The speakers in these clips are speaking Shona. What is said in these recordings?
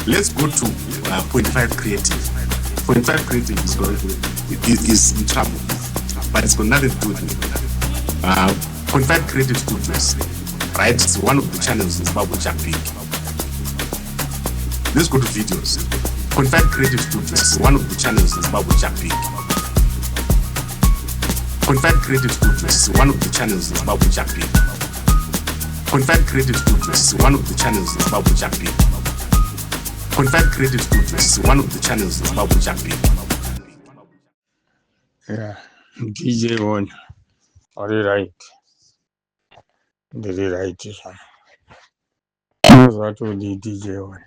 Let's go to point 5 creative. Point 5 creative is in trouble, but it's got nothing to do with me. Point 5 creative studios, right? It's one of the channels in Zimbabwe which are big. Let's go to videos. Point 5 creative studios is one of the channels in Zimbabwe which are big. Point 5 creative studios is one of the channels in Zimbabwe which are big. Point 5 creative studios is one of the channels in Zimbabwe which are big. Point 5 creative studios is one of the channels in Zimbabwe which are big. Yeah, DJ one. Are you right? Did you right? What would the DJ one?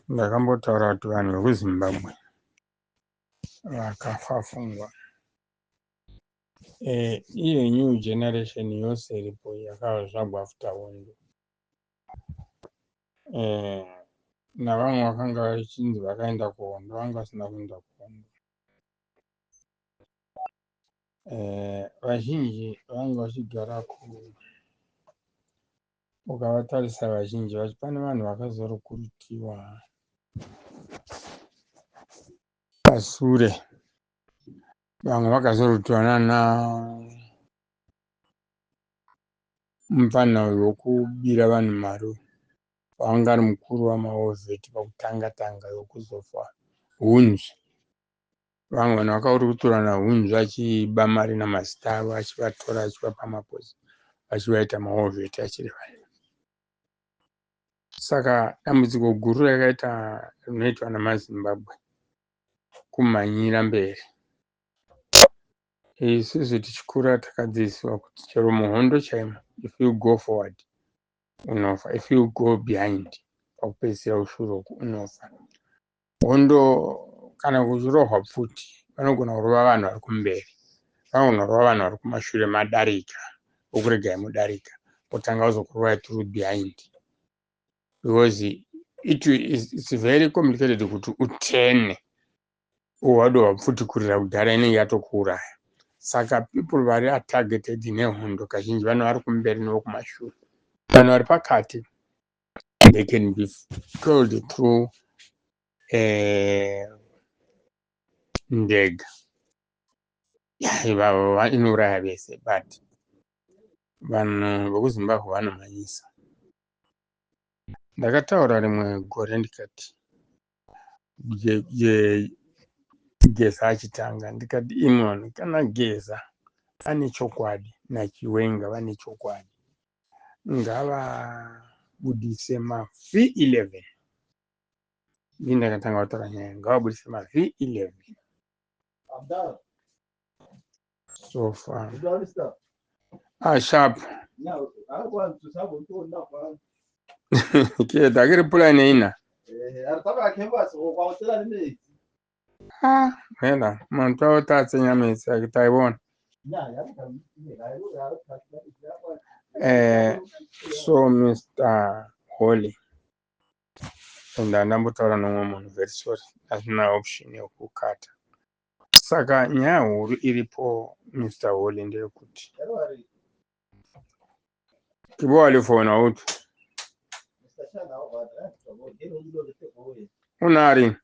Ndakambotaura kuti vanhu vekuzimbabwe vakafafungwa. Iyo new generation yose iripo yakazvagwa after Hondo. Navamwe vakanga vachinzi vakaenda kuhondo vanga vasina kuenda kuhondo. Vazhinji vanga vachigara ukavatarisa vazhinji vachi pane vanhu vakazorukurutiwa pasure, vamwe vakazorutiwa nana mupanhau wokubira vanhu mari wanga ari mukuru wamaovheti pakutanga yokuzofa hunzvi. Vamwe vanhu vakarukutirwa nahunzvi achiba mari namazita avo achivatora achivapa maposi achivaita maovheti achireva. Saka dambudziko guru rakaita rinoitwa namazimbabwe kumhanyira mberi. Isusu tichikura takadzidziswa kuti chero muhondo chaimo, if you go forward unofa, if you go behind pakupedzisira ushure unofa. Hondo kana kuchirohwa pfuti vanogona kurova vanhu vari kumberi, vanogona kurova vanhu vari kumashure madarika okuregai mudarika otanga kuzokurovai through behind, because it's very complicated kuti utene wadova pfuti kurira kudhara inenge yatokuuraya. Saka people vari targeted nehondo kazhinji vanhu vari kumberi nevokumashure. Vanhu vari pakati they can be killed through ndega. Ivavo inouraya vese, but vanhu vekuzimbabwe vanomhanyisa. Ndakataura rimwe gore ndikati Geza achitanga ndikati imwe vanhu kana Geza ane chokwadi naChiwenga vane chokwadi ngavabudise V11. Ini ndakatanga kutaura nyaya ngavabudise V11 so far. Sharp kida kiri plan ina hela mtu atatse nyamesi akitaibona. So Mr. Holly ndambotaura nomwe munhu very sorry, asina option yokukata. Saka nyaya huru iripo Mr. Holly ndeyekuti kibo walifona uti unari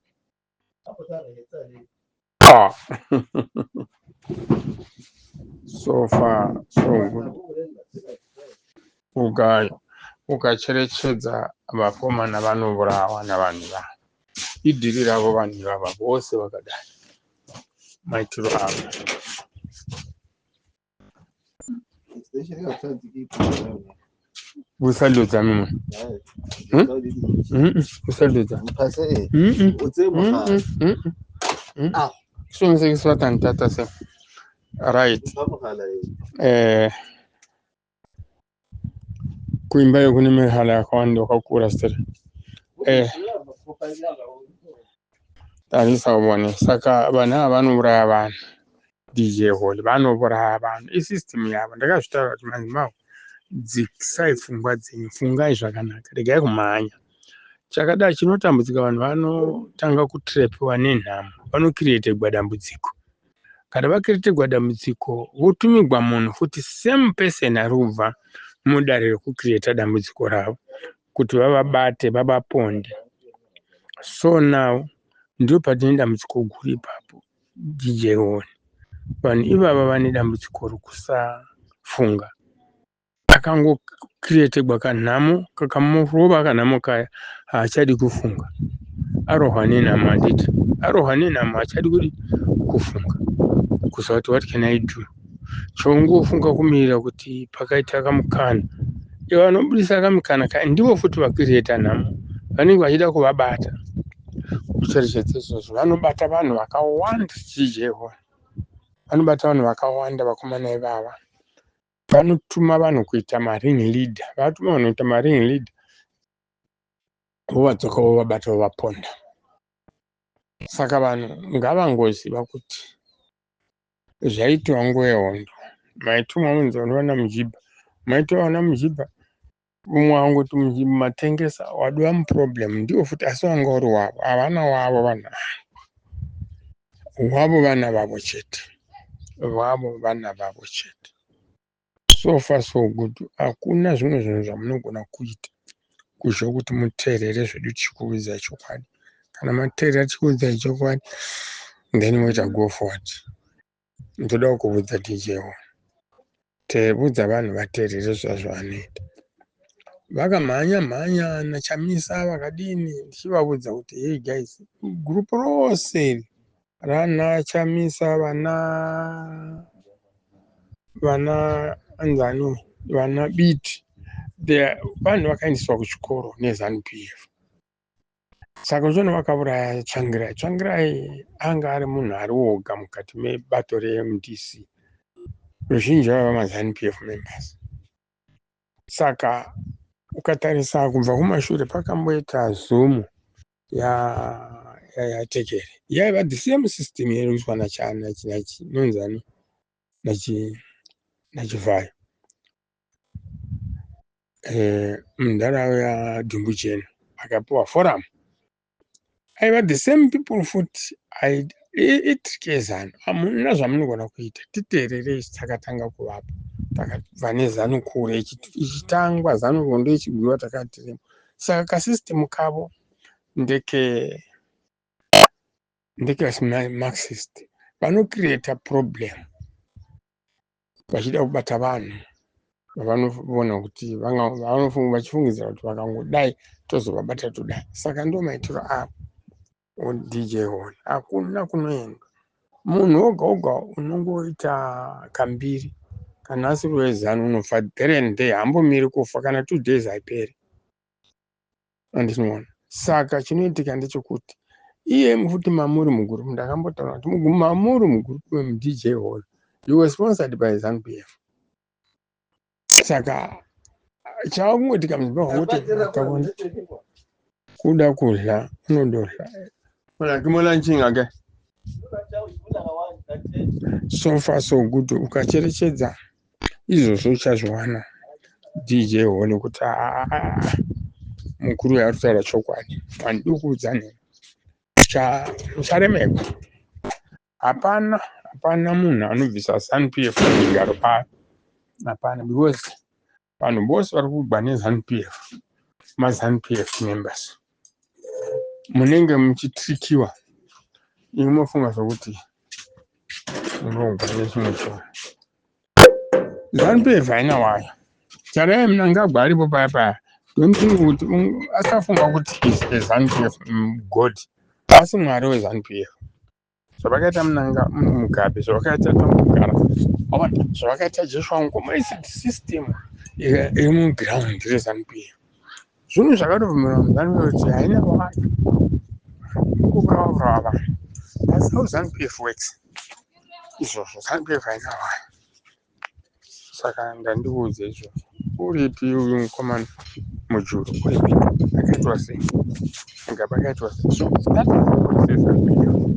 so far so good. Ukacherechedza vakomana vanovurawa navanhu va idhiri ravo vanhu vava vose vakadai maitiro avo. Usaludza mimwe usaludza kushongisekiswa tanitata se right. Kuimba yokune mihala yakawanda wakakura stere tarisa ubone. Saka vana vanouraya vanhu. DJ Holly vanouraya vanhu isystem yavo. Ndakazvitaura kuti manzimao dzikisai pfungwa dzenyu, fungai zvakanaka, regai kumhanya. Chakadai chinotambudzika vanhu vanotanga kutrepiwa nenhamo, vanokirete gwadambudziko. Kana vakirete gwadambudziko votumigwa munhu futi same person ari kubva mudare rekukireta dambudziko ravo kuti vavabate vavaponde. So now ndio patine dambudziko guru ipapo DJ Hall. Vanhu ivava vane dambudziko rokusafunga. Akangokiretegwa kanhamo kakamurova kanhamo kaya haachadi kufunga. Arohwa nenhamo handiti. Arohwa nenhamo haachadi kufunga. Kuzoti what can I do? Chongofunga kumirira kuti pakaita kamukana. Ivo vanobudisa kamukana kaya ndivo futi vakireta nhamo. Vanenge vachida kuvabata. Kucherechedza izvozvo vanobata vanhu vakawanda DJ Hall. Vanobata vanhu vakawanda vakomana ivava. Vanotuma vanhu kuita maring leader. Vatuma vanhu kuita maring leader. Vovadzoka vovabata vovaponda. Saka vanhu ngavangoziva kuti zvaitwa nguva yehondo. Maitumwa munzi vanowana mujibha. Maitowana mujibha. Umwe angoti mujibha matengesa wadiwa muproblem ndiwo futi asi wanga uri wavo. Havana wavo vanhu. Wavo vana vavo chete. Wavo vana vavo chete. So far so good. Hakuna zvimwe zvinhu zvamunogona kuita kuzvo kuti muteerere zvedu tichikuudzai chokwadi. Kana mateerera tichikuudzai chokwadi, then moita go forward. Ndoda kukuudza DJ Hall. Teerera vanhu vateerere zvavanoita. Vakamhanya nachamisa vakadini ndichivaudza kuti hey guys, group rose rana chamisa vana anzani vana biti vanhu vakaendeswa kuchikoro neZANU-PF. Saka zvino vakauraya Tsvangirai. Tsvangirai anga ari munhu ari woga mukati mebato reMDC. Ruzhinji vava maZANU-PF members. Saka ukatarisa kubva kumashure pakamboita Zoom yatekere. Yaiva the same system yairuswa nachinonzani nachivayo. Mundaraunda yaDhumbuchena akapiwa forum. Aiva the same people futi itikezana. Hamuna zvamunogona kuita. Titeererei takatanga kuvapa. Takabva neZANU kure ichitangwa ZANU Rondo ichibhuyiwa takatiremo. Saka kasystem kavo ndeke Marxist. Vanocreate problem. Vachida kubata vanhu. Vanoona kuti vachifungidzira kuti vakangodai tozovabata todai. Saka ndo maitiro avo DJ Hall. Hakuna kunoenda. Munhu oga oga unongoita kambiri. Kana asiri weZANU unofa then day hambomiri kufa kana 2 days haiperi. Andinoona. Saka chinoitika ndechekuti iye futi mamuri mugurupu ndakambotaura kuti mamuri mugurupu weDJ Hall. You were sponsored by ZANU-PF. Saka chakungoitika muzimba kuti akabona kuda kudla unodorla. Ona kimola nchinga ke. So far so good. Ukacherechedza izvozvo uchazviwana DJ Hall kuti mukuru yarutaura chokwadi. Vandiri kuudzani ucharemekwa. Hapana munhu anobvisa ZANU-PF muzvigaro payo. Hapana, because vanhu vose vari kugwa neZANU-PF maZANU-PF members. Munenge muchitrikiwa. Imi mofunga zvokuti munogwa nechimwe chinhu. ZANU-PF haina wayo. Charaye Mnangagwa aripo paya. Don't think kuti akafunga kuti is ZANU-PF God. Asi mwari weZANU-PF. Zvavakaita Mugabe, zvavakaita Tomugara, zvavakaita Joshua Nkomo, system iri muground reZANU-PF. Zvinhu zvakatobvumirwa muZANU-PF kuti haina wayo. Kuvava vanhu. That's how ZANU-PF works. Izvozvo ZANU-PF haina wayo. Saka ndandikuudze izvozvo. Uripi uyu mukomana mujuru uripi? Akaitwa sei? Mugabe akaitwa sei? So that is what ZANU-PF.